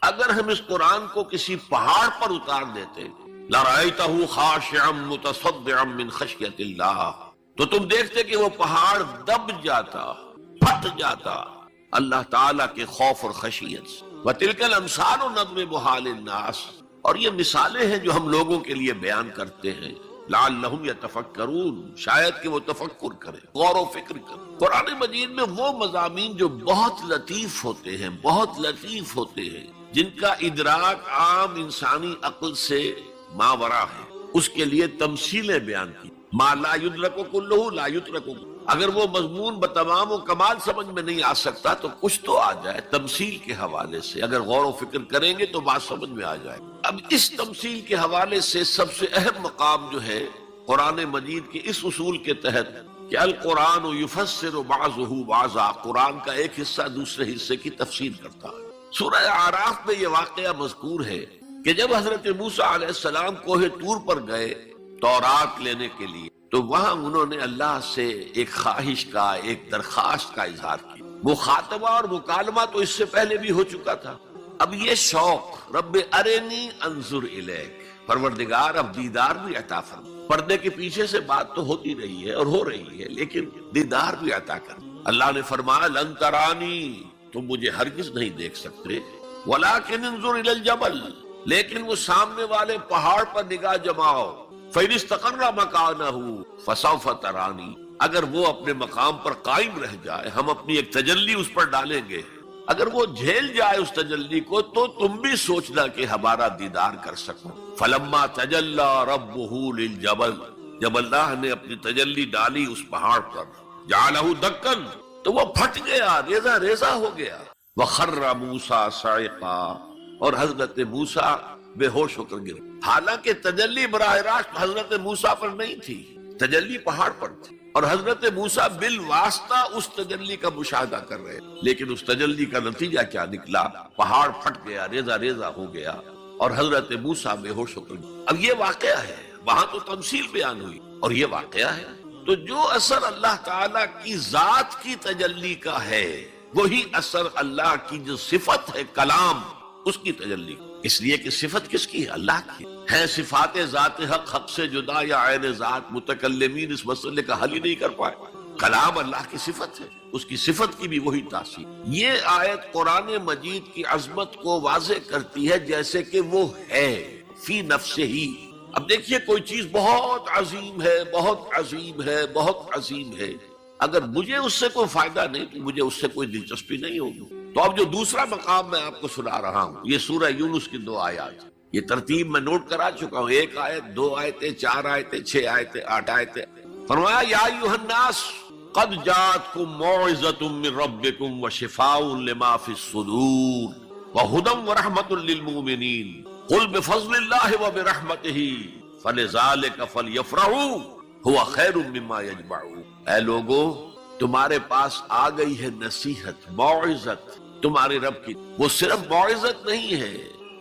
اگر ہم اس قرآن کو کسی پہاڑ پر اتار دیتے لَرَأَيْتَهُ خَاشِعًا مُتَصَدِّعًا مِّنْ خَشْيَةِ اللَّهِ، تو تم دیکھتے کہ وہ پہاڑ دب جاتا، پھٹ جاتا اللہ تعالیٰ کے خوف اور خشیت سے۔ وَتِلْكَ الْأَمْثَالُ نَضْرِبُهَا لِلنَّاسِ، اور یہ مثالیں ہیں جو ہم لوگوں کے لیے بیان کرتے ہیں، لعلہم یتفکرون، شاید کہ وہ تفکر کریں، غور و فکر کریں۔ قرآن مجید میں وہ مضامین جو بہت لطیف ہوتے ہیں، بہت لطیف ہوتے ہیں، جن کا ادراک عام انسانی عقل سے ماورا ہے، اس کے لیے تمثیلیں بیان کی۔ ما لا یدرک کلہ لا یترک، اگر وہ مضمون بتمام و کمال سمجھ میں نہیں آ سکتا تو کچھ تو آ جائے تمثیل کے حوالے سے، اگر غور و فکر کریں گے تو بات سمجھ میں آ جائے۔ اب اس تمثیل کے حوالے سے سب سے اہم مقام جو ہے قرآن مجید کے اس اصول کے تحت کہ القرآن یفسر بعضہ بعضا، قرآن کا ایک حصہ دوسرے حصے کی تفسیر کرتا ہے۔ سورہ اعراف میں یہ واقعہ مذکور ہے کہ جب حضرت موسیٰ علیہ السلام کوہ طور پر گئے تورات لینے کے لیے، تو وہاں انہوں نے اللہ سے ایک خواہش کا، ایک درخواست کا اظہار کیا۔ مخاطبہ اور مکالمہ تو اس سے پہلے بھی ہو چکا تھا، اب یہ شوق رب ارنی انظر الیک، پروردگار اب دیدار بھی عطا فرما۔ پردے کے پیچھے سے بات تو ہوتی رہی ہے اور ہو رہی ہے، لیکن دیدار بھی عطا کر۔ اللہ نے فرمایا لن ترانی، تم مجھے ہرگز نہیں دیکھ سکتے، ولکن انظر الی الجبل، لیکن وہ سامنے والے پہاڑ پر نگاہ جماؤ، فَإِنِ اسْتَقَرَّ مَكَانَهُ فَسَوْفَ تَرَانِي، اگر وہ اپنے مقام پر قائم رہ جائے، ہم اپنی ایک تجلی اس پر ڈالیں گے، اگر وہ جھیل جائے اس تجلی کو تو تم بھی سوچنا کہ ہمارا دیدار کر سکو۔ فَلَمَّا تَجَلَّى رَبُّهُ لِلْجَبَلِ، جب اللہ نے اپنی تجلی ڈالی اس پہاڑ پر، جَعَلَهُ دَكًّا، تو وہ پھٹ گیا، ریزہ ریزہ ہو گیا۔ وَخَرَّ مُوسَىٰ صَعِقًا، اور حضرت موسیٰ بے ہوش ہو کر گرے۔ حالانکہ تجلی براہ راست حضرت موسیٰ پر نہیں تھی، تجلی پہاڑ پر تھی، اور حضرت موسیٰ بالواسطہ اس تجلی کا مشاہدہ کر رہے، لیکن اس تجلی کا نتیجہ کیا نکلا؟ پہاڑ پھٹ گیا، ریزہ ریزہ ہو گیا، اور حضرت موسیٰ بے ہوش ہو کر گرے۔ اب یہ واقعہ ہے، وہاں تو تمثیل بیان ہوئی اور یہ واقعہ ہے۔ تو جو اثر اللہ تعالیٰ کی ذات کی تجلی کا ہے، وہی اثر اللہ کی جو صفت ہے کلام، اس کی تجلی، اس لیے کہ صفت کس کی ہے؟ اللہ کی ہے۔ صفات ذات حق، حق سے جدا یا عین ذات، متکلمین اس مسئلے کا حل ہی نہیں کر پائے۔ کلام اللہ کی صفت ہے، اس کی صفت کی بھی وہی تاثیر۔ یہ آیت قرآن مجید کی عظمت کو واضح کرتی ہے جیسے کہ وہ ہے فی نفسہ ہی۔ اب دیکھیے کوئی چیز بہت عظیم ہے، بہت عظیم ہے، بہت عظیم ہے، اگر مجھے اس سے کوئی فائدہ نہیں تو مجھے اس سے کوئی دلچسپی نہیں ہوگی۔ تو اب جو دوسرا مقام میں آپ کو سنا رہا ہوں، یہ سورہ یونس کی 2 آیات، یہ ترتیب میں نوٹ کرا چکا ہوں، 1 آیت، 2 آیتیں، 4 آیتیں، 6 آیتیں، 8 آیتیں۔ فرمایا یا ایھا الناس قد جاءتکم موعظۃ من ربکم وشفاء لما فی الصدور وہدی ورحمۃ للمؤمنین قل بفضل اللہ وبرحمتہ فلذلک فلیفرحوا هو خیر مما یجمعون۔ اے لوگو، تمہارے پاس آ گئی ہے نصیحت، موعظت تمہارے رب کی۔ وہ صرف موعظت نہیں ہے،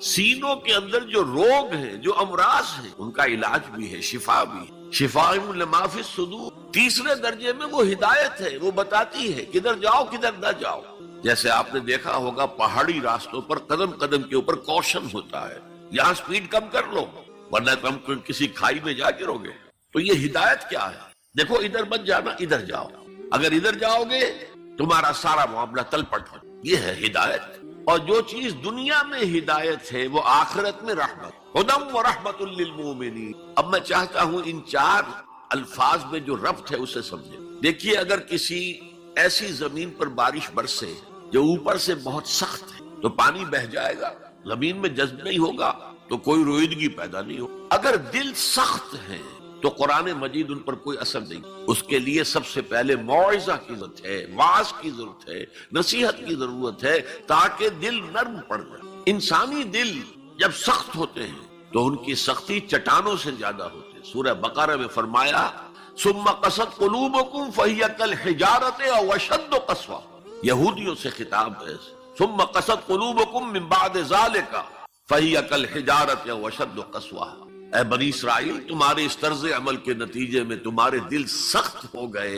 سینوں کے اندر جو روگ ہیں، جو امراض ہیں، ان کا علاج بھی ہے، شفا بھی ہے۔ شفاء لما فی الصدور، تیسرے درجے میں وہ ہدایت ہے، وہ بتاتی ہے کدھر جاؤ کدھر نہ جاؤ۔ جیسے آپ نے دیکھا ہوگا پہاڑی راستوں پر قدم قدم کے اوپر کوشن ہوتا ہے، یہاں سپیڈ کم کر لو ورنہ تم کسی کھائی میں جا گرو گے۔ تو یہ ہدایت کیا ہے؟ دیکھو ادھر مت جانا، ادھر جاؤ، اگر ادھر جاؤ گے تمہارا سارا معاملہ تل پٹ ہو۔ یہ ہے ہدایت۔ اور جو چیز دنیا میں ہدایت ہے وہ آخرت میں رحمت، ہدی ورحمۃ للمؤمنین۔ اب میں چاہتا ہوں ان 4 الفاظ میں جو ربط ہے اسے سمجھیں۔ دیکھیے اگر کسی ایسی زمین پر بارش برسے جو اوپر سے بہت سخت ہے تو پانی بہہ جائے گا، زمین میں جذب نہیں ہوگا تو کوئی رویدگی پیدا نہیں ہوگی۔ اگر دل سخت ہے تو قرآن مجید ان پر کوئی اثر نہیں۔ اس کے لیے سب سے پہلے موعظہ کی ضرورت ہے، واعظ کی ضرورت ہے، نصیحت کی ضرورت ہے، تاکہ دل نرم پڑ جائے۔ انسانی دل جب سخت ہوتے ہیں تو ان کی سختی چٹانوں سے زیادہ ہوتی ہے۔ سورہ بقرہ میں فرمایا ثم قست قلوبکم فہی کالحجارۃ او اشد قسوہ، یہودیوں سے خطاب ہے۔ ثم قست قلوبکم من بعد ذلک فہی کالحجارۃ او اشد قسوہ، اے بنی اسرائیل، تمہارے اس طرز عمل کے نتیجے میں تمہارے دل سخت ہو گئے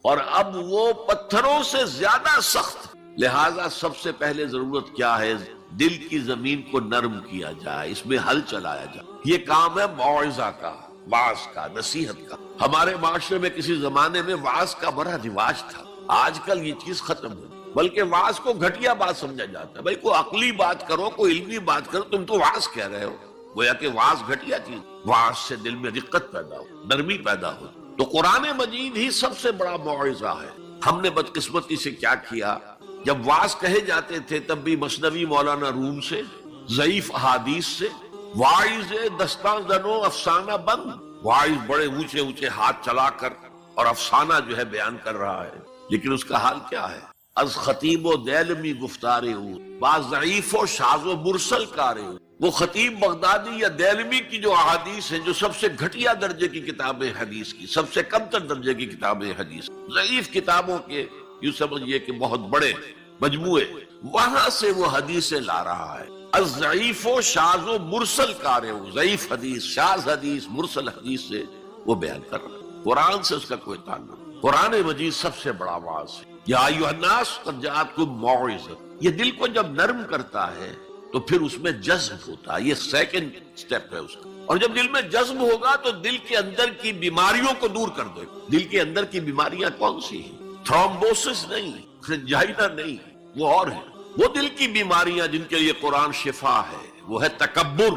اور اب وہ پتھروں سے زیادہ سخت۔ لہذا سب سے پہلے ضرورت کیا ہے؟ دل کی زمین کو نرم کیا جائے، اس میں حل چلایا جائے۔ یہ کام ہے موعظہ کا، وعظ کا، نصیحت کا۔ ہمارے معاشرے میں کسی زمانے میں وعظ کا بڑا رواج تھا، آج کل یہ چیز ختم ہو، بلکہ وعظ کو گھٹیا بات سمجھا جاتا ہے۔ بھائی کوئی عقلی بات کرو، کوئی علمی بات کرو، تم تو وعظ کہہ رہے ہو، گویا کہ وعظ گھٹیا چیز۔ وعظ سے دل میں رقت پیدا ہو، نرمی پیدا ہو۔ تو قرآن مجید ہی سب سے بڑا موعظہ ہے۔ ہم نے بدقسمتی سے کیا کیا، جب وعظ کہے جاتے تھے تب بھی مثنوی مولانا روم سے، ضعیف احادیث سے، واعظ دستان زنو افسانہ بند، واعظ بڑے اونچے اونچے ہاتھ چلا کر اور افسانہ جو ہے بیان کر رہا ہے، لیکن اس کا حال کیا ہے؟ از خطیب و دیلمی گفتارے ہوں، بعض ضعیف و شاذ و مرسل کارے ہوں۔ وہ خطیب بغدادی یا دیلمی کی جو احادیث ہیں، جو سب سے گھٹیا درجے کی کتابیں حدیث کی، سب سے کم تر درجے کی کتابیں حدیث، ضعیف کتابوں کے یوں سمجھئے کہ بہت بڑے مجموعے، وہاں سے وہ حدیثیں لا رہا ہے۔ از ضعیف و شاذ و مرسل کارے ہوں، ضعیف حدیث، شاذ حدیث، مرسل حدیث سے وہ بیان کر رہا ہے۔ قرآن سے اس کا کوئی تعلق نہیں۔ قرآن مجید سب سے بڑا واعظ ہے۔ یا ایھا الناس قد جاءتکم موعظہ، یہ دل کو جب نرم کرتا ہے تو پھر اس میں جذب ہوتا ہے، یہ سیکنڈ سٹیپ ہے اس کا۔ اور جب دل میں جذب ہوگا تو دل کے اندر کی بیماریوں کو دور کر دے گا۔ دل کے اندر کی بیماریاں کون سی ہیں؟ تھرومبوسس نہیں، انجائنا نہیں، وہ اور ہے۔ وہ دل کی بیماریاں جن کے لیے قرآن شفا ہے، وہ ہے تکبر،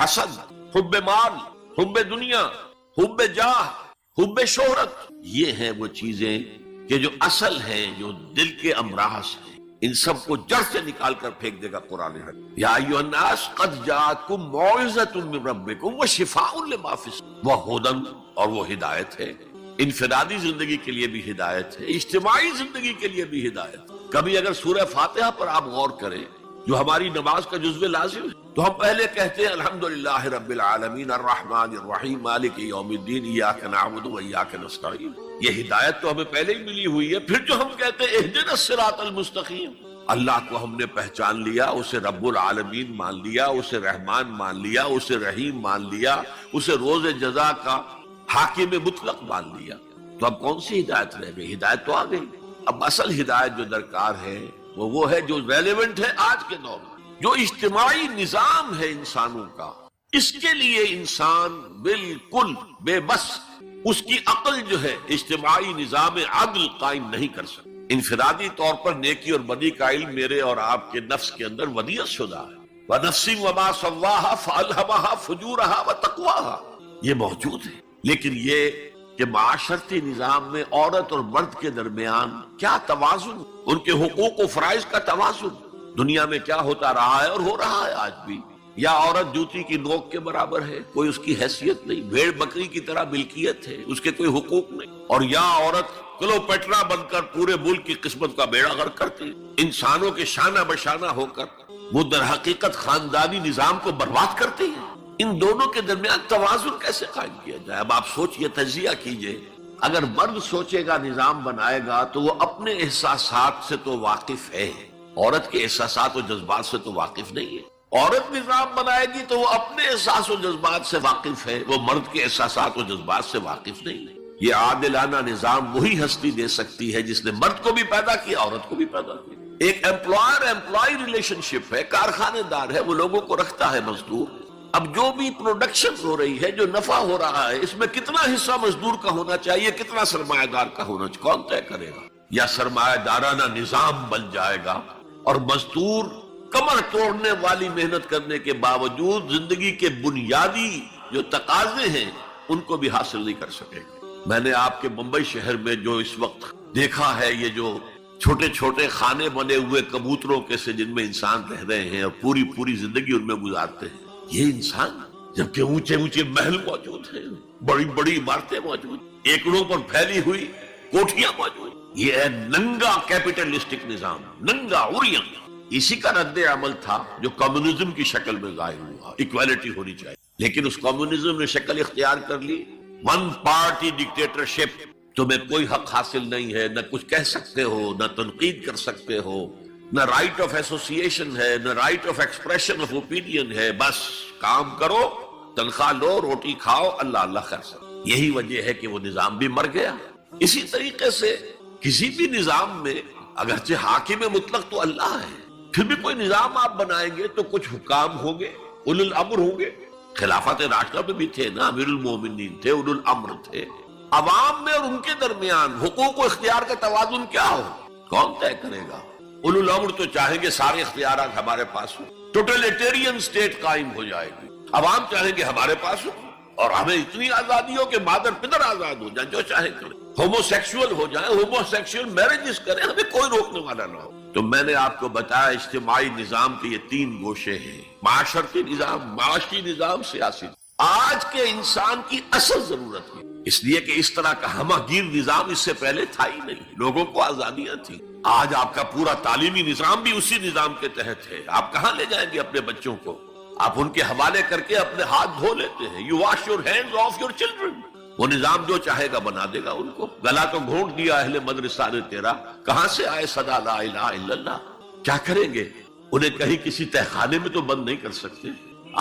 حسد، حب مال، حب دنیا، حب جاہ، حب شہرت۔ یہ ہیں وہ چیزیں کہ جو اصل ہیں، جو دل کے امراض ہیں۔ ان سب کو جڑ سے نکال کر پھینک دے گا قرآن حکیم۔ یا ایھا الناس قد جاءتکم موعظۃ من ربکم وشفاء لما فی الصدور، وہ ہدن، اور وہ ہدایت ہے۔ انفرادی زندگی کے لیے بھی ہدایت ہے، اجتماعی زندگی کے لیے بھی ہدایت ہے۔ کبھی اگر سورہ فاتحہ پر آپ غور کریں، جو ہماری نماز کا جزو لازم ہے، تو ہم پہلے کہتے ہیں الحمدللہ رب العالمین الرحمن الرحیم مالک یوم الدین ایاک نعبد و ایاک نستعین۔ یہ ہدایت تو ہمیں پہلے ہی ملی ہوئی ہے۔ پھر جو ہم کہتے ہیں اہدنا الصراط المستقیم، اللہ کو ہم نے پہچان لیا، اسے رب العالمین مان لیا، اسے رحمان مان لیا، اسے رحیم مان لیا، اسے روز جزا کا حاکم مطلق مان لیا، تو اب کون سی ہدایت رہ گئی؟ ہدایت تو آ گئی۔ اب اصل ہدایت جو درکار ہے وہ ہے جو ریلیونٹ ہے آج کے دور میں، جو اجتماعی نظام ہے انسانوں کا۔ اس کے لیے انسان بالکل بے بس، اس کی عقل جو ہے اجتماعی نظام عدل قائم نہیں کر سکتی۔ انفرادی طور پر نیکی اور بدی کا علم میرے اور آپ کے نفس کے اندر ودیعت شدہ ہے۔ وَنَفْسٍ وَمَا سَوَّاهَا فَأَلْهَمَهَا فُجُورَهَا وَتَقْوَاهَا، یہ موجود ہے۔ لیکن یہ کہ معاشرتی نظام میں عورت اور مرد کے درمیان کیا توازن، ان کے حقوق و فرائض کا توازن دنیا میں کیا ہوتا رہا ہے اور ہو رہا ہے آج بھی؟ یا عورت جوتی کی نوک کے برابر ہے، کوئی اس کی حیثیت نہیں، بھیڑ بکری کی طرح ملکیت ہے، اس کے کوئی حقوق نہیں۔ اور یا عورت کلوپیٹرا بن کر پورے ملک کی قسمت کا بیڑا غرق کرتی، انسانوں کے شانہ بشانہ ہو کر وہ در حقیقت خاندانی نظام کو برباد کرتی ہے۔ ان دونوں کے درمیان توازن کیسے قائم کیا جائے؟ اب آپ سوچئے، تجزیہ کیجئے۔ اگر مرد سوچے گا، نظام بنائے گا، تو وہ اپنے احساسات سے تو واقف ہے، عورت کے احساسات و جذبات سے تو واقف نہیں ہے۔ عورت نظام بنائے گی تو وہ اپنے احساس و جذبات سے واقف ہے، وہ مرد کے احساسات و جذبات سے واقف نہیں ہے۔ یہ عادلانہ نظام وہی ہستی دے سکتی ہے جس نے مرد کو بھی پیدا کیا، عورت کو بھی پیدا کیا۔ ایک ایمپلائر ایمپلائی ریلیشن شپ ہے، کارخانے دار ہے، وہ لوگوں کو رکھتا ہے مزدور۔ اب جو بھی پروڈکشن ہو رہی ہے، جو نفع ہو رہا ہے، اس میں کتنا حصہ مزدور کا ہونا چاہیے، کتنا سرمایہ دار کا ہونا چاہیے، کون طے کرے گا؟ یا سرمایہ دارانہ نظام بن جائے گا اور مزدور کمر توڑنے والی محنت کرنے کے باوجود زندگی کے بنیادی جو تقاضے ہیں ان کو بھی حاصل نہیں کر سکے گا۔ میں نے آپ کے ممبئی شہر میں جو اس وقت دیکھا ہے، یہ جو چھوٹے چھوٹے خانے بنے ہوئے کبوتروں کے سے جن میں انسان رہ رہے ہیں اور پوری زندگی ان میں گزارتے ہیں، یہ انسان، جبکہ اونچے اونچے محل موجود ہیں، بڑی بڑی عمارتیں موجود، ایکڑوں پر پھیلی ہوئی کوٹھیاں موجود، یہ ہے ننگا کیپٹلسٹک نظام، ننگا اورین۔ اسی کا رد عمل تھا جو کمیونزم کی شکل میں ظاہر ہوا، ایکویلٹی ہونی چاہیے، لیکن اس کمیونزم نے شکل اختیار کر لی، ون پارٹی ڈکٹیٹرشپ۔ تمہیں کوئی حق حاصل نہیں ہے، نہ کچھ کہہ سکتے ہو، نہ تنقید کر سکتے ہو، نہ رائٹ آف ایسوسیشن ہے، نہ right of expression of opinion ہے، بس کام کرو، تنخواہ لو، روٹی کھاؤ، اللہ اللہ خیر سب۔ یہی وجہ ہے کہ وہ نظام بھی مر گیا۔ اسی طریقے سے کسی بھی نظام میں اگرچہ حاکم مطلق تو اللہ ہے، پھر بھی کوئی نظام آپ بنائیں گے تو کچھ حکام ہوں گے، اولو الامر ہوں گے. خلافت راشدہ میں بھی تھے نا، امیر المومنین تھے، اولو الامر تھے. عوام میں اور ان کے درمیان حقوق و اختیار کا توازن کیا ہو، کون طے کرے گا؟ اولو الامر تو چاہیں گے سارے اختیارات ہمارے پاس ہوں، ٹوٹلیٹیرین اسٹیٹ قائم ہو جائے گی. عوام چاہیں گے ہمارے پاس ہو اور ہمیں اتنی آزادی ہو کہ مادر پدر آزاد ہو جائیں، جو چاہیں کریں، ہومو سیکسول ہو جائیں، ہومو سیکسول میرجز کریں، ہمیں کوئی روکنے والا نہ ہو. تو میں نے آپ کو بتایا اجتماعی نظام کے یہ 3 گوشے ہیں: معاشرتی نظام، معاشی نظام، سیاسی نظام. آج کے انسان کی اصل ضرورت ہے، اس لیے کہ اس طرح کا ہمہ گیر نظام اس سے پہلے تھا ہی نہیں. لوگوں کو آزادیاں تھیں. آج آپ کا پورا تعلیمی نظام بھی اسی نظام کے تحت ہے. آپ کہاں لے جائیں گے اپنے بچوں کو؟ آپ ان کے حوالے کر کے اپنے ہاتھ دھو لیتے ہیں. You wash your hands of your children. وہ نظام جو چاہے گا بنا دے گا ان کو. گلا تو گھونٹ دیا اہل مدرسہ نے تیرا، کہاں سے آئے صدا لا الہ الا اللہ؟ کیا کریں گے؟ انہیں کہیں کسی تہخانے میں تو بند نہیں کر سکتے.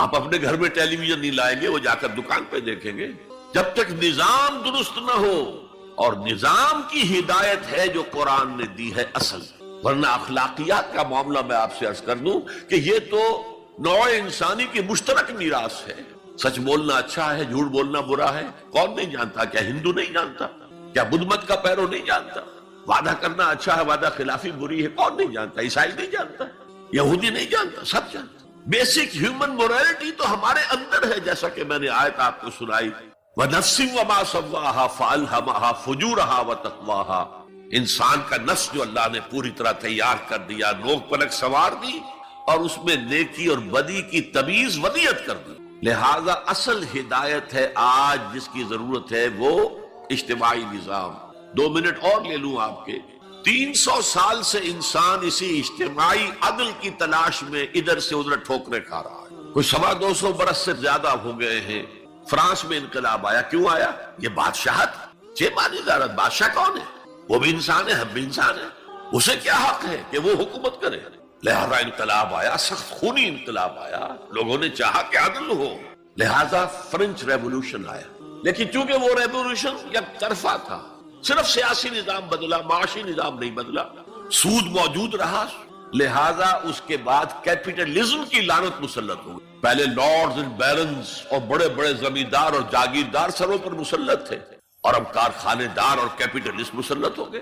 آپ اپنے گھر میں ٹیلی ویژن نہیں لائیں گے، وہ جا کر دکان پہ دیکھیں گے. جب تک نظام درست نہ ہو، اور نظام کی ہدایت ہے جو قرآن نے دی ہے اصل، ورنہ اخلاقیات کا معاملہ میں آپ سے عرض کر دوں کہ یہ تو نوع انسانی کی مشترک میراث ہے. سچ بولنا اچھا ہے، جھوٹ بولنا برا ہے، کون نہیں جانتا؟ کیا ہندو نہیں جانتا؟ کیا بدھ مت کا پیرو نہیں جانتا؟ وعدہ کرنا اچھا ہے، وعدہ خلافی بری ہے، کون نہیں جانتا؟ عیسائی نہیں جانتا، یہودی نہیں جانتا، سب جانتا. بیسک ہیومن موریلٹی تو ہمارے اندر ہے، جیسا کہ میں نے آیت آپ کو سنائی، وَنَفْسٍ وَمَا سَوَّاهَا فَأَلْهَمَهَا فُجُورَهَا وَتَقْوَاهَا. انسان کا نفس جو اللہ نے پوری طرح تیار کر دیا، نوک پلک سنوار دی، اور اس میں نیکی اور بدی کی تمیز ودیت کر دی. لہذا اصل ہدایت ہے آج جس کی ضرورت ہے وہ اجتماعی نظام. 2 منٹ اور لے لوں آپ کے. 300 سال سے انسان اسی اجتماعی عدل کی تلاش میں ادھر سے ادھر ٹھوکریں کھا رہا ہے. کوئی 250 برس سے زیادہ ہو گئے ہیں. فرانس میں انقلاب آیا، کیوں آیا؟ یہ بادشاہت، چیمانیدارت. بادشاہ کون ہے؟ وہ بھی انسان ہے، ہم بھی انسان ہیں. اسے کیا حق ہے کہ وہ حکومت کرے؟ لہذا انقلاب آیا، سخت خونی انقلاب آیا. لوگوں نے چاہا کہ عدل ہو، لہذا فرنچ ریولوشن آیا. لیکن چونکہ وہ ریولوشن یک طرفہ تھا، صرف سیاسی نظام بدلا، معاشی نظام نہیں بدلا. سود موجود رہا، لہذا اس کے بعد کیپٹلزم کی لعنت مسلط ہو گئی. پہلے لارڈز اینڈ بیرنز اور بڑے بڑے زمیندار اور جاگیردار سروں پر مسلط تھے، اور اب کارخانے دار اور کیپٹلسٹ مسلط ہو گئے.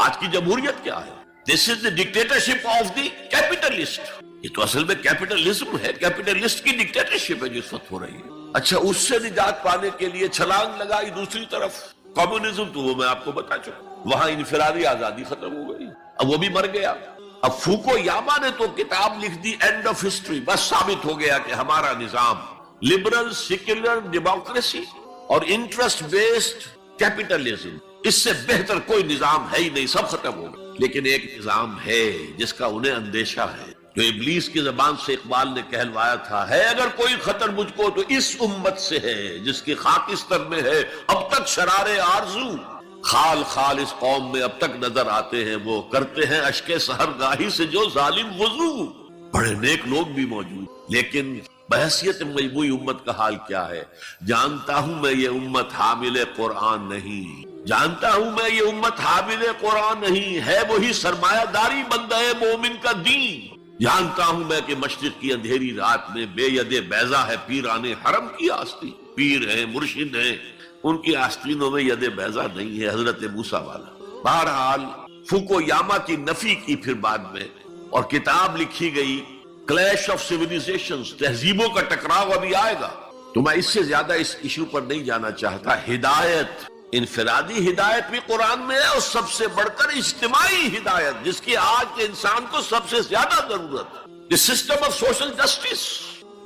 آج کی جمہوریت کیا ہے؟ دس از دی ڈکٹیٹرشپ آف دی کیپٹلسٹ. یہ تو اصل میں کیپٹلزم ہے، کیپٹلسٹ کی ڈکٹیٹرشپ ہے جس وقت ہو رہی ہے. اچھا، اس سے نجات پانے کے لیے چھلانگ لگائی دوسری طرف کمیونزم. تو وہ میں آپ کو بتا چکا، وہاں انفرادی آزادی ختم ہو گئی، اب وہ بھی مر گیا. اب فوکویاما نے تو کتاب لکھ دی اینڈ آف ہسٹری. بس ثابت ہو گیا کہ ہمارا نظام لبرل سیکولر ڈیموکریسی اور انٹرسٹ بیسڈ کیپٹلزم، اس سے بہتر کوئی نظام ہے ہی نہیں، سب ختم ہو گیا. لیکن ایک نظام ہے جس کا انہیں اندیشہ ہے، جو ابلیس کی زبان سے اقبال نے کہلوایا تھا، ہے اگر کوئی خطر مجھ کو تو اس امت سے ہے جس کی خاکستر میں ہے اب تک شرارے آرزو. خال خال اس قوم میں اب تک نظر آتے ہیں، وہ کرتے ہیں اشک سحر گاہی سے جو ظالم وضو. بڑے نیک لوگ بھی موجود، لیکن بحیثیت مجموعی امت کا حال کیا ہے؟ جانتا ہوں میں یہ امت حامل قرآن نہیں، جانتا ہوں میں یہ امت حامل قرآن نہیں ہے، وہی سرمایہ داری بندہ مومن کا دین. جانتا ہوں میں کہ مشرق کی اندھیری رات میں بے ید بیضا ہے پیران حرم کی آستین. پیر ہیں، مرشد ہیں، ان کی آستینوں میں ید بیضا نہیں ہے، حضرت موسیٰ والا. بہرحال فوکویاما کی نفی کی پھر بعد میں، اور کتاب لکھی گئی کلیش آف سیویلائزیشنز، تہذیبوں کا ٹکراؤ ابھی آئے گا. تو میں اس سے زیادہ اس ایشو پر نہیں جانا چاہتا. ہدایت، انفرادی ہدایت بھی قرآن میں ہے، اور سب سے بڑھ کر اجتماعی ہدایت جس کی آج کے انسان کو سب سے زیادہ ضرورت ہے، سسٹم آف سوشل جسٹس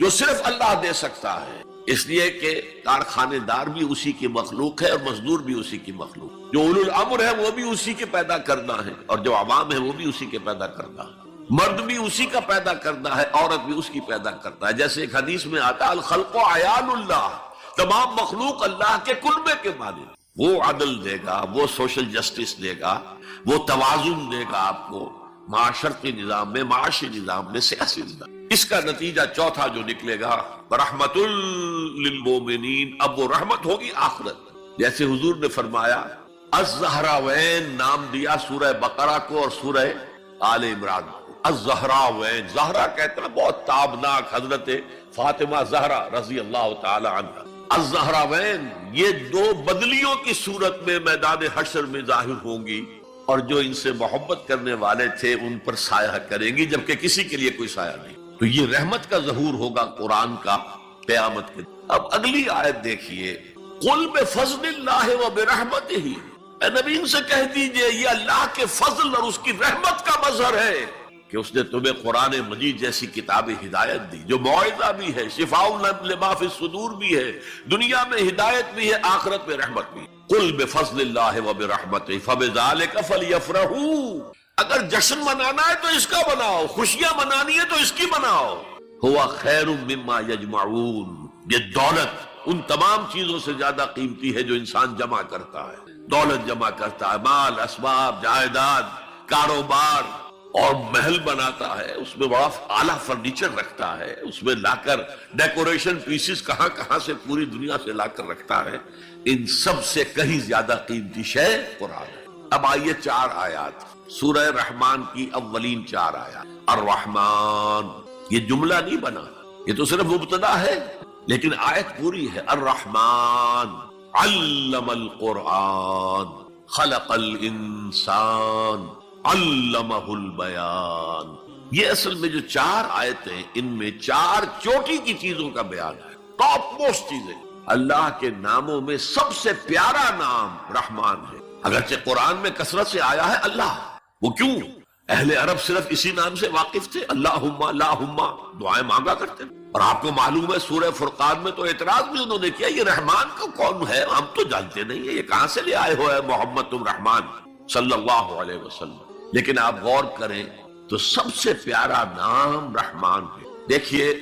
جو صرف اللہ دے سکتا ہے. اس لیے کہ کارخانے دار بھی اسی کی مخلوق ہے اور مزدور بھی اسی کی مخلوق. جو اولو الامر ہے وہ بھی اسی کے پیدا کرنا ہے، اور جو عوام ہے وہ بھی اسی کے پیدا کرنا ہے. مرد بھی اسی کا پیدا کرنا ہے، عورت بھی اس کی پیدا کرتا ہے. جیسے ایک حدیث میں آتا الخلق عیال اللہ، تمام مخلوق اللہ کے کلبے کے مانند. وہ عدل دے گا، وہ سوشل جسٹس دے گا، وہ توازن دے گا آپ کو معاشرتی نظام میں، معاشی نظام میں، سیاسی نظام. اس کا نتیجہ چوتھا جو نکلے گا رحمت للمومنین. اب وہ رحمت ہوگی آخرت. جیسے حضور نے فرمایا الزہراوین نام دیا سورہ بقرہ کو اور سورہ آل عمران کو. الزہراوین، زہرا کہتے ہیں بہت تابناک حضرت فاطمہ زہرا رضی اللہ تعالی عنہ. الزہراوین یہ دو بدلیوں کی صورت میں میدان حشر میں ظاہر ہوں گی، اور جو ان سے محبت کرنے والے تھے ان پر سایہ کریں گی، جبکہ کسی کے لیے کوئی سایہ نہیں. تو یہ رحمت کا ظہور ہوگا قرآن کا قیامت کے. اب اگلی آیت دیکھیے، قل بفضل اللہ وبرحمتہ، اے نبی ان سے کہہ دیجئے یہ اللہ کے فضل اور اس کی رحمت کا مظہر ہے کہ اس نے تمہیں قرآن مجید جیسی کتاب ہدایت دی، جو موعظہ بھی ہے، شفاء لما فی الصدور بھی ہے، دنیا میں ہدایت بھی ہے، آخرت میں رحمت بھی ہے. قل بفضل اللہ وبرحمتہ فبذلک فلیفرحوا، اگر جشن منانا ہے تو اس کا مناؤ، خوشیاں منانی ہے تو اس کی مناؤ. ہوا خیر مما یجمعون، یہ دولت ان تمام چیزوں سے زیادہ قیمتی ہے جو انسان جمع کرتا ہے. دولت جمع کرتا ہے، مال، اسباب، جائیداد، کاروبار، اور محل بناتا ہے، اس میں بڑا اعلیٰ فرنیچر رکھتا ہے، اس میں لا کر ڈیکوریشن پیسز کہاں کہاں سے پوری دنیا سے لا کر رکھتا ہے. ان سب سے کہیں زیادہ قیمتی شے قرآن ہے. اب آئیے 4 آیات سورہ رحمان کی اولین 4 آیات. الرحمن، یہ جملہ نہیں بنا، یہ تو صرف مبتدا ہے، لیکن آیت پوری ہے. الرحمن علم القرآن خلق الانسان علمہ البیان. یہ اصل میں جو 4 آیتیں، ان میں 4 چوٹی کی چیزوں کا بیان ہے، ٹاپ موسٹ چیزیں. اللہ کے ناموں میں سب سے پیارا نام رحمان ہے، اگرچہ قرآن میں کثرت سے آیا ہے اللہ. وہ کیوں؟ اہل عرب صرف اسی نام سے واقف تھے، اللہم اللہم دعائیں مانگا کرتے. اور آپ کو معلوم ہے سورہ فرقان میں تو اعتراض بھی انہوں نے کیا، یہ رحمان کا کون ہے، ہم تو جانتے نہیں ہیں، یہ کہاں سے لے آئے ہوئے محمد تم رحمان صلی اللہ علیہ وسلم. لیکن آپ غور کریں تو سب سے پیارا نام رحمان ہے. دیکھیے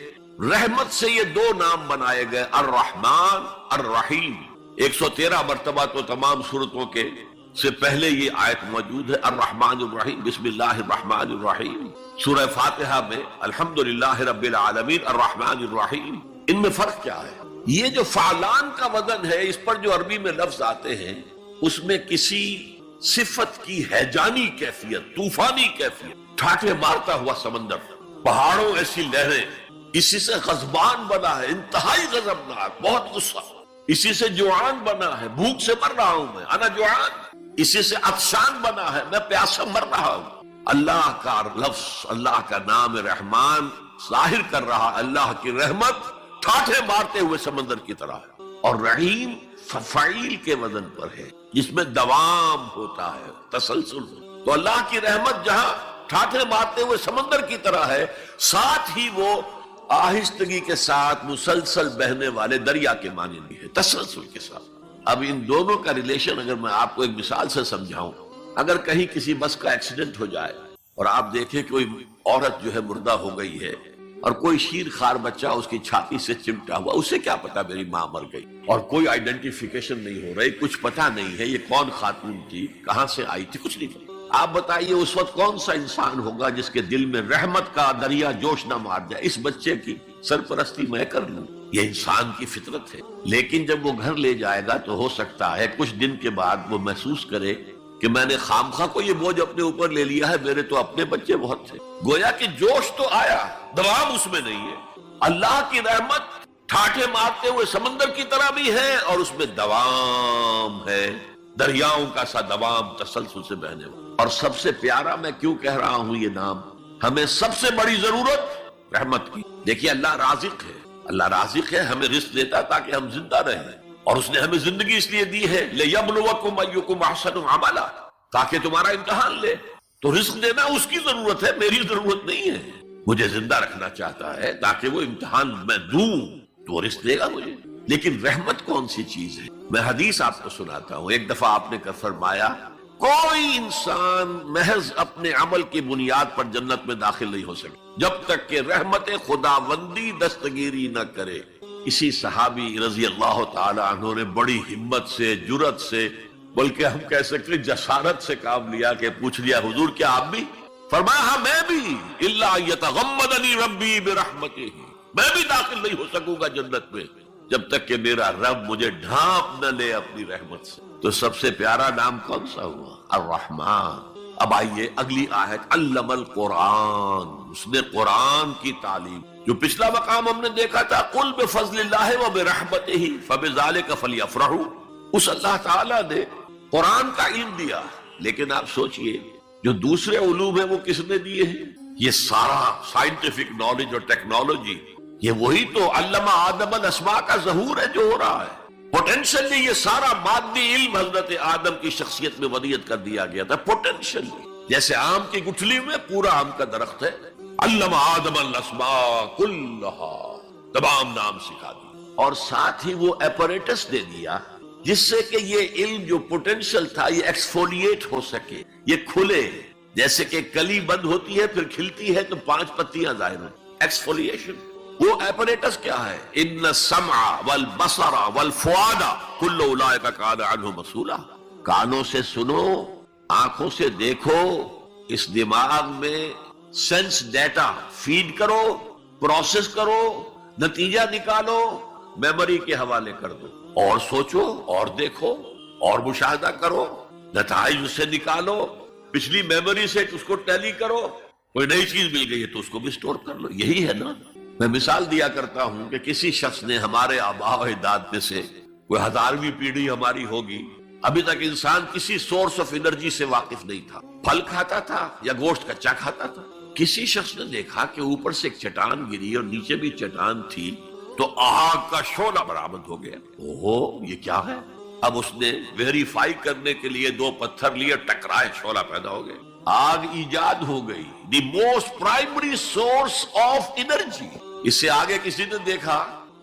رحمت سے یہ 2 نام بنائے گئے، الرحمن الرحیم. 113 مرتبہ تو تمام سورتوں کے سے پہلے یہ آیت موجود ہے، الرحمن الرحیم، بسم اللہ الرحمن الرحیم. سورہ فاتحہ میں الحمدللہ رب العالمین الرحمن الرحیم. ان میں فرق کیا ہے؟ یہ جو فعلان کا وزن ہے، اس پر جو عربی میں لفظ آتے ہیں، اس میں کسی صفت کی ہیجانی کیفیت، طوفانی کیفیت، ٹھاٹھے مارتا ہوا سمندر، پہاڑوں ایسی لہریں، اسی سے غضبان بنا ہے، انتہائی غضبناک، بہت غصہ. اسی سے جوعان بنا ہے، بھوک سے مر رہا ہوں میں، انا جوعان. اسی سے عطشان بنا ہے، میں پیاسا مر رہا ہوں. اللہ کا لفظ، اللہ کا نام رحمان ظاہر کر رہا اللہ کی رحمت ٹھاٹھے مارتے ہوئے سمندر کی طرح ہے. اور رحیم فعیل کے وزن پر ہے، جس میں دوام ہوتا ہے، تسلسل. تو اللہ کی رحمت جہاں ٹھاٹھے مارتے ہوئے سمندر کی طرح ہے، ساتھ ہی وہ آہستگی کے ساتھ مسلسل بہنے والے دریا کے مانند بھی ہے، تسلسل کے ساتھ. اب ان دونوں کا ریلیشن اگر میں آپ کو ایک مثال سے سمجھاؤں، اگر کہیں کسی بس کا ایکسیڈنٹ ہو جائے اور آپ دیکھیں کوئی عورت جو ہے مردہ ہو گئی ہے اور کوئی شیر خار بچہ اس کی چھاتی سے چمٹا ہوا، اسے کیا پتا میری ماں مر گئی، اور کوئی آئیڈینٹیفیکیشن نہیں ہو رہی، کچھ پتا نہیں ہے یہ کون خاتون تھی، کہاں سے آئی تھی، کچھ نہیں پتا. آپ بتائیے اس وقت کون سا انسان ہوگا جس کے دل میں رحمت کا دریا جوش نہ مار جائے، اس بچے کی سرپرستی میں کر لوں. یہ انسان کی فطرت ہے. لیکن جب وہ گھر لے جائے گا تو ہو سکتا ہے کچھ دن کے بعد وہ محسوس کرے کہ میں نے خامخواہ کو یہ بوجھ اپنے اوپر لے لیا ہے، میرے تو اپنے بچے بہت تھے. گویا کہ جوش تو آیا، دوام اس میں نہیں ہے. اللہ کی رحمت ٹھاٹھے مارتے ہوئے سمندر کی طرح بھی ہے اور اس میں دوام ہے، دریاؤں کا سا دوام تسلسل سے بہنے والا. اور سب سے پیارا میں کیوں کہہ رہا ہوں یہ نام، ہمیں سب سے بڑی ضرورت رحمت کی. دیکھیے اللہ رازق ہے، اللہ رازق ہے، ہمیں رزق دیتا تاکہ ہم زندہ رہیں، اور اس نے ہمیں زندگی اس لیے دی ہے لِيَبْلُوَكُمْ أَيُّكُمْ أَحْسَنُ عَمَلًا، تاکہ تمہارا امتحان لے. تو رزق دینا اس کی ضرورت ہے، میری ضرورت نہیں ہے. مجھے زندہ رکھنا چاہتا ہے تاکہ وہ امتحان میں دوں تو وہ رزق دے گا مجھے. لیکن رحمت کون سی چیز ہے؟ میں حدیث آپ کو سناتا ہوں. ایک دفعہ آپ نے فرمایا کوئی انسان محض اپنے عمل کی بنیاد پر جنت میں داخل نہیں ہو سکتا جب تک کہ رحمت خداوندی دستگیری نہ کرے. اسی صحابی رضی اللہ تعالی عنہ نے بڑی ہمت سے، جرأت سے، بلکہ ہم کہہ سکتے جسارت سے کام لیا کہ پوچھ لیا حضور کیا آپ بھی؟ فرمایا ہاں میں بھی. الا یتغمدنی ربی برحمتہ، میں بھی داخل نہیں ہو سکوں گا جنت میں جب تک کہ میرا رب مجھے ڈھانپ نہ لے اپنی رحمت سے۔ تو سب سے پیارا نام کون سا ہوا؟ الرحمن۔ اب آئیے اگلی آیت، علم القرآن، اس نے قرآن کی تعلیم۔ جو پچھلا مقام ہم نے دیکھا تھا، قل بفضل اللہ وبرحمتہ فبذلک فلیفرحوا، اس اللہ تعالیٰ نے قرآن کا علم دیا، لیکن آپ سوچئے جو دوسرے علوم ہیں وہ کس نے دیے ہیں؟ یہ سارا سائنٹیفک نالج اور ٹیکنالوجی، یہ وہی تو علم آدم الاسماء کا ظہور ہے جو ہو رہا ہے۔ پوٹینشلی یہ سارا مادی علم حضرت آدم کی شخصیت میں ودیعت کر دیا گیا تھا، پوٹینشلی، جیسے آم کی گٹھلی میں پورا آم کا درخت ہے، علم آدم الاسماء کلھا، تمام نام سکھا دیا، اور ساتھ ہی وہ ایپریٹس دے دیا جس سے کہ یہ علم جو پوٹینشل تھا یہ ایکسفولیٹ ہو سکے، یہ کھلے، جیسے کہ کلی بند ہوتی ہے پھر کھلتی ہے تو 5 پتیاں ظاہر ہوں، ایکسفولیشن۔ وہ ایپریٹس کیا ہے؟ ان السمع والبصر والفؤاد کل اولئک کان عنہ مسئولا، کانوں سے سنو، آنکھوں سے دیکھو، اس دماغ میں سینس ڈیٹا فیڈ کرو، پروسیس کرو، نتیجہ نکالو، میموری کے حوالے کر دو، اور سوچو اور دیکھو اور مشاہدہ کرو، نتائج اس سے نکالو، پچھلی میموری سے اس کو ٹیلی کرو، کوئی نئی چیز مل گئی ہے تو اس کو بھی سٹور کر لو۔ یہی ہے نا۔ میں مثال دیا کرتا ہوں کہ کسی شخص نے ہمارے آباء و اجداد میں سے کوئی 1000ویں پیڑھی ہماری ہوگی، ابھی تک انسان کسی سورس آف انرجی سے واقف نہیں تھا، پھل کھاتا تھا یا گوشت کچا کھاتا تھا۔ کسی شخص نے دیکھا کہ اوپر سے ایک چٹان گری اور نیچے بھی چٹان تھی، تو آگ کا شعلہ برآمد ہو گیا۔ اوہ یہ کیا ہے؟ اب اس نے ویریفائی کرنے کے لیے 2 پتھر لیے، ٹکرائے، شعلہ پیدا ہو گیا، آگ ایجاد ہو گئی، the most primary source of energy. اس سے آگے کسی نے دیکھا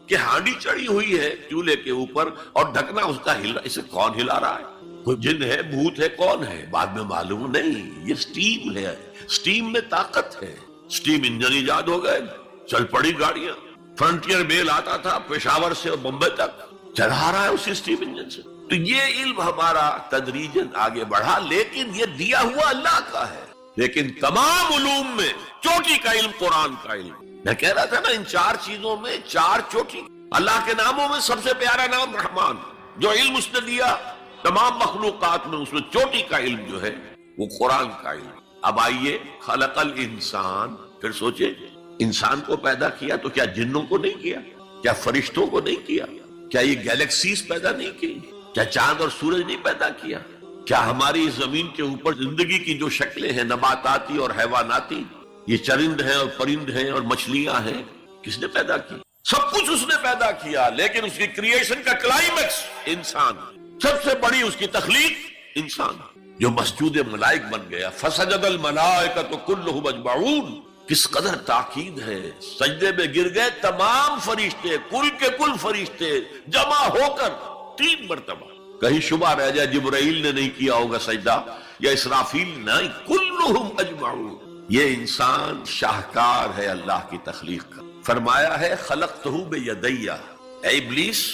کہ ہانڈی چڑھی ہوئی ہے چولہے کے اوپر اور ڈھکنا اس کا ہل رہا، اسے کون ہلا رہا ہے؟ کوئی جن ہے، بھوت ہے، کون ہے؟ بعد میں معلوم نہیں، یہ سٹیم ہے، سٹیم میں طاقت ہے، سٹیم انجن ایجاد ہو گئے، چل پڑی گاڑیاں، فرنٹیئر میل آتا تھا پشاور سے بمبئی تک، چلا رہا ہے اسی سٹیم انجن سے۔ تو یہ علم ہمارا تدریجاً آگے بڑھا، لیکن یہ دیا ہوا اللہ کا ہے۔ لیکن تمام علوم میں چوٹی کا علم قرآن کا علم۔ میں کہہ رہا تھا نا، ان 4 چیزوں میں 4 چوٹی۔ اللہ کے ناموں میں سب سے پیارا نام رحمان، جو علم اس نے دیا تمام مخلوقات میں، اس میں چوٹی کا علم جو ہے وہ قرآن کا علم۔ اب آئیے، خلق الانسان، پھر سوچے انسان کو پیدا کیا تو کیا جنوں کو نہیں کیا؟ کیا فرشتوں کو نہیں کیا؟ کیا یہ گیلیکسیز پیدا نہیں کی؟ کیا چاند اور سورج نہیں پیدا کیا؟ کیا ہماری زمین کے اوپر زندگی کی جو شکلیں ہیں، نباتاتی اور حیواناتی، یہ چرند ہیں اور پرند ہیں اور مچھلیاں ہیں، کس نے پیدا کی؟ سب کچھ اس نے پیدا کیا، لیکن اس کی کریشن کا کلائمیکس انسان، سب سے بڑی اس کی تخلیق انسان، جو مسجود ملائک بن گیا۔ فسجد الملائکۃ کلھم اجمعون، کس قدر تاکید ہے، سجدے میں گر گئے تمام فرشتے، کل کے کل فرشتے جمع ہو کر 3 مرتبہ۔ کہیں شبہ رہ جائے جبرائیل نے نہیں کیا ہوگا سجدہ یا اسرافیل، نہیں، کلھم اجمعون۔ یہ انسان شاہکار ہے اللہ کی تخلیق کا۔ فرمایا ہے خلقتہ بیدی، اے ابلیس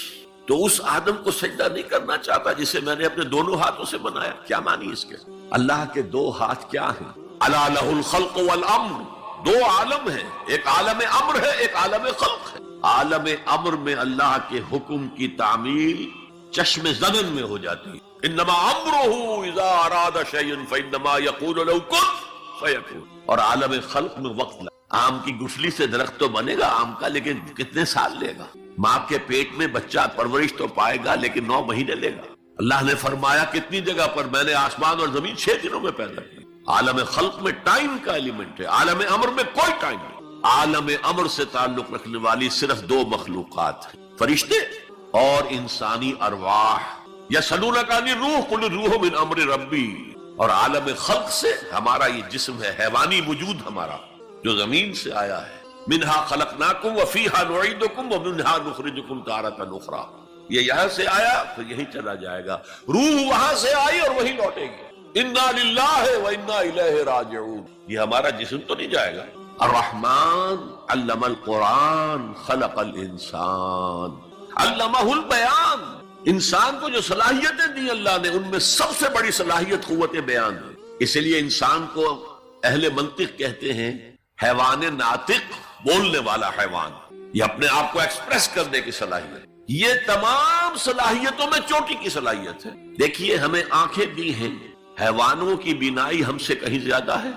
تو اس آدم کو سجدہ نہیں کرنا چاہتا جسے میں نے اپنے دونوں ہاتھوں سے بنایا۔ کیا معنی اس کے؟ اللہ کے 2 ہاتھ کیا ہیں؟ الا لہ الخلق والامر، 2 عالم ہیں، ایک عالم امر ہے، ایک عالم خلق ہے۔ عالم امر میں اللہ کے حکم کی تعمیل چشم زدن میں ہو جاتی ہے، انما امرہ اذا اراد شیئا فانما یقول له کن فیکون۔ اور عالم خلق میں وقت لگا۔ آم کی گٹھلی سے درخت تو بنے گا آم کا، لیکن کتنے سال لے گا؟ ماں کے پیٹ میں بچہ پرورش تو پائے گا، لیکن 9 مہینے لے گا۔ اللہ نے فرمایا کتنی جگہ پر میں نے آسمان اور زمین 6 دنوں میں پیدا کی۔ عالم خلق میں ٹائم کا ایلیمنٹ ہے، عالم امر میں کوئی ٹائم نہیں۔ عالم امر سے تعلق رکھنے والی صرف 2 مخلوقات ہیں، فرشتے اور انسانی ارواح۔ یسألونک عن الروح قل الروح من امر ربی۔ اور عالم خلق سے ہمارا یہ جسم ہے، حیوانی وجود ہمارا جو زمین سے آیا ہے، منہا خلقناکم وفیہا نعیدکم ومنہا نخرجکم تارۃ اخری۔ یہ یہاں سے آیا پھر یہی چلا جائے گا، روح وہاں سے آئی اور وہی لوٹے گی۔ انا للہ وانا الیہ راجعون، یہ ہمارا جسم تو نہیں جائے گا۔ الرحمن علم القرآن خلق الانسان علمہ البیان۔ انسان کو جو صلاحیتیں دی اللہ نے، ان میں سب سے بڑی صلاحیت قوت بیان ہے۔ اس لیے انسان کو اہل منطق کہتے ہیں حیوان ناطق، بولنے والا حیوان۔ یہ اپنے آپ کو ایکسپریس کرنے کی صلاحیت۔ یہ تمام صلاحیتوں میں چوٹی کی صلاحیت ہے۔ دیکھیے ہمیں آنکھیں دی ہیں، حیوانوں کی بینائی ہم سے کہیں زیادہ ہے۔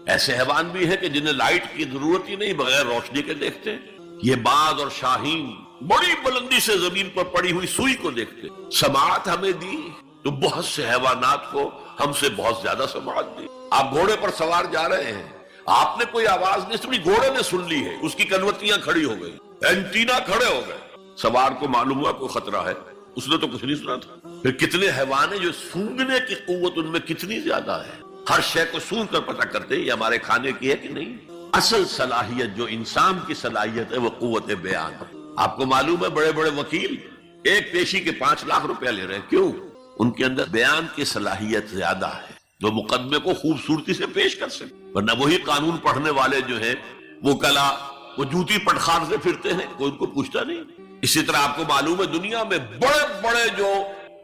ایسے حیوان بھی ہیں کہ جنہیں لائٹ کی ضرورت ہی نہیں، بغیر روشنی کے دیکھتے ہیں۔ یہ باز اور شاہین بڑی بلندی سے زمین پر پڑی ہوئی سوئی کو دیکھتے۔ سماعت ہمیں دی تو بہت سے حیوانات کو ہم سے بہت زیادہ سماعت دی۔ آپ گھوڑے پر سوار جا رہے ہیں، آپ نے کوئی آواز نہیں سنی، گھوڑے نے سن لی ہے، اس کی کنوتیاں کھڑی ہو گئی، اینٹینا کھڑے ہو گئے، سوار کو معلوم ہوا کوئی خطرہ ہے، اس نے تو کچھ نہیں سنا تھا۔ پھر کتنے حیوان ہیں جو سونگنے کی قوت ان میں کتنی زیادہ ہے، ہر شے کو سونگ کر پتہ کرتے ہیں یہ ہمارے کھانے کی ہے کہ نہیں۔ اصل صلاحیت جو انسان کی صلاحیت ہے وہ قوت بیان ہے۔ آپ کو معلوم ہے بڑے بڑے وکیل ایک پیشی کے 5 لاکھ روپیہ لے رہے ہیں، کیوں؟ ان کے اندر بیان کی صلاحیت زیادہ ہے، جو مقدمے کو خوبصورتی سے پیش کر سکتے۔ ورنہ وہی قانون پڑھنے والے جو ہیں وہ کلا وہ جوتی پٹخار سے پھرتے ہیں، کوئی ان کو پوچھتا نہیں۔ اسی طرح آپ کو معلوم ہے دنیا میں بڑے بڑے جو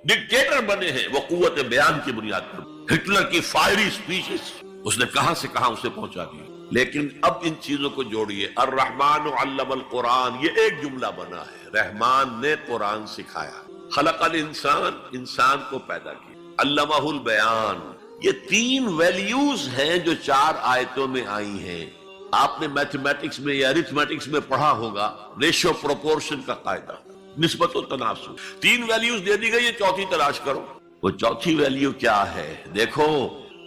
ڈکٹیٹر بنے ہیں وہ قوت بیان کی بنیاد پر۔ ہٹلر کی فائری سپیچز اس نے کہاں سے کہاں اسے پہنچا دیا۔ لیکن اب ان چیزوں کو جوڑیے، الرحمن علم القرآن، یہ ایک جملہ بنا ہے، رحمان نے قرآن سکھایا، خلق الانسان، انسان کو پیدا کیا، علمہ البیان، یہ 3 ویلیوز ہیں جو 4 آیتوں میں آئی ہیں۔ آپ نے میتھمیٹکس میں یا ارتھمیٹکس میں پڑھا ہوگا ریشو پروپورشن کا قاعدہ، نسبت و تناسب۔ 3 ویلیوز دے دی گئی ہے، چوتھی تلاش کرو۔ وہ چوتھی ویلیو کیا ہے؟ دیکھو،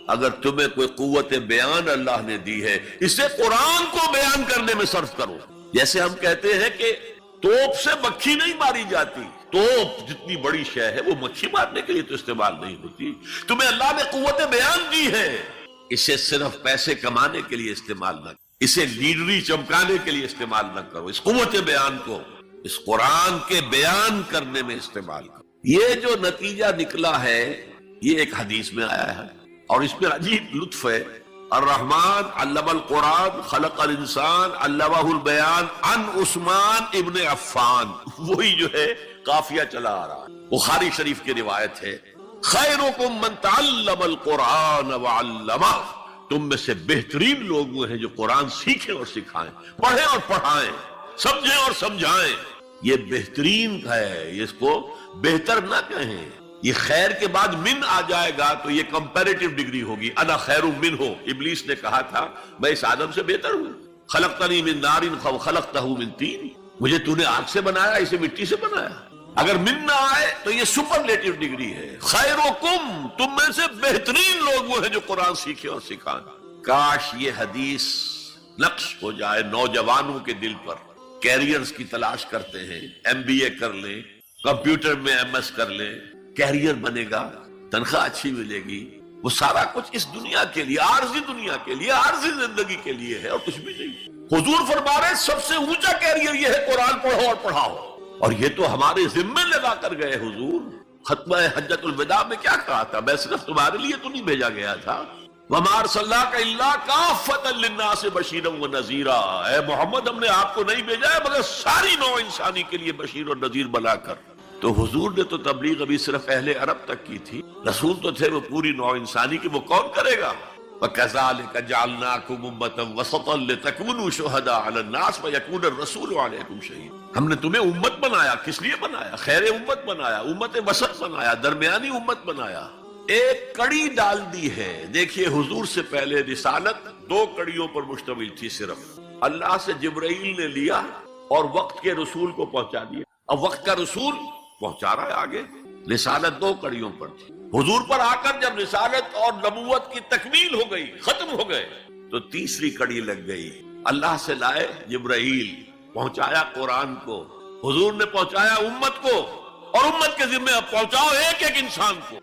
اگر تمہیں کوئی قوت بیان اللہ نے دی ہے، اسے قرآن کو بیان کرنے میں صرف کرو۔ جیسے ہم کہتے ہیں کہ توپ سے مکھی نہیں ماری جاتی، توپ جتنی بڑی شے ہے وہ مکھی مارنے کے لیے تو استعمال نہیں ہوتی۔ تمہیں اللہ نے قوت بیان دی ہے، اسے صرف پیسے کمانے کے لیے استعمال نہ کرو، اسے لیڈری چمکانے کے لیے استعمال نہ کرو، اس قوت بیان کو اس قرآن کے بیان کرنے میں استعمال کرو۔ یہ جو نتیجہ نکلا ہے یہ ایک حدیث میں آیا ہے، اور اس میں عجیب لطف ہے، الرحمن علم القرآن خلق الانسان علمہ البیان عن عثمان ابن عفان، وہی جو ہے قافیہ چلا آ رہا ہے، بخاری شریف کی روایت ہے، خیرکم من تعلم القرآن وعلمہ، تم میں سے بہترین لوگ وہ ہیں جو قرآن سیکھیں اور سکھائیں، پڑھیں اور پڑھائیں، سمجھیں اور سمجھائیں۔ یہ بہترین ہے، اس کو بہتر نہ کہیں۔ یہ خیر کے بعد من آ جائے گا تو یہ کمپیریٹیو ڈگری ہوگی، انا خیر منہ، ابلیس نے کہا تھا میں اس آدم سے بہتر ہوں، خلقتنی من نار خلقتہ من طین، مجھے تو نے آگ سے بنایا، اسے مٹی سے بنایا۔ اگر من نہ آئے تو یہ سپرلیٹیو ڈگری ہے، خیرکم، تم میں سے بہترین لوگ وہ ہیں جو قرآن سیکھیں اور سکھائیں۔ کاش یہ حدیث نقش ہو جائے نوجوانوں کے دل پر، کیریئرز کی تلاش کرتے ہیں، MBA کر لیں، کمپیوٹر میں MS کر لیں، کیریئر بنے گا، تنخواہ اچھی ملے گی، وہ سارا کچھ اس دنیا کے لیے، عارضی دنیا کے لیے، عارضی زندگی کے لیے ہے اور کچھ بھی نہیں۔ حضور فرما رہے سب سے اونچا کیریئر یہ ہے قرآن پڑھو اور پڑھاؤ، اور یہ تو ہمارے ذمے لگا کر گئے حضور۔ ختمہ حجۃ الوداع میں کیا کہا تھا؟ میں صرف تمہارے لیے تو نہیں بھیجا گیا تھا، وَمَا أَرْسَلْنَاكَ إِلَّا كَافَّةً لِلنَّاسِ بَشِيرًا وَنَذِيرًا، اے محمد ہم نے آپ کو نہیں بھیجا ہے مگر ساری نوع انسانی کے لیے بشیر اور نذیر بنا کر۔ تو حضور نے تو تبلیغ ابھی صرف اہل عرب تک کی تھی، رسول تو تھے وہ پوری نوع انسانی کی، وہ کون کرے گا؟ وَكَذَلِكَ جَعَلْنَاكُمْ أُمَّةً وَسَطًا لِتَكُونُوا شُهَدَاءَ عَلَى النَّاسِ وَيَكُونَ الرَّسُولُ عَلَيْكُمْ شَهِيدًا۔ ہم نے تمہیں امت بنایا، کس لیے بنایا؟ خیر امت بنایا، امت وسط بنایا، درمیانی امت بنایا، ایک کڑی ڈال دی ہے۔ دیکھیے حضور سے پہلے رسالت 2 کڑیوں پر مشتمل تھی، صرف اللہ سے جبرائیل نے لیا اور وقت کے رسول کو پہنچا دیا، اب وقت کا رسول پہنچا رہا ہے آگے۔ رسالت 2 کڑیوں پر تھی، حضور پر آ کر جب رسالت اور نبوت کی تکمیل ہو گئی، ختم ہو گئے، تو تیسری کڑی لگ گئی، اللہ سے لائے جبرائیل، پہنچایا قرآن کو، حضور نے پہنچایا امت کو، اور امت کے ذمہ اب پہنچاؤ ایک ایک انسان کو۔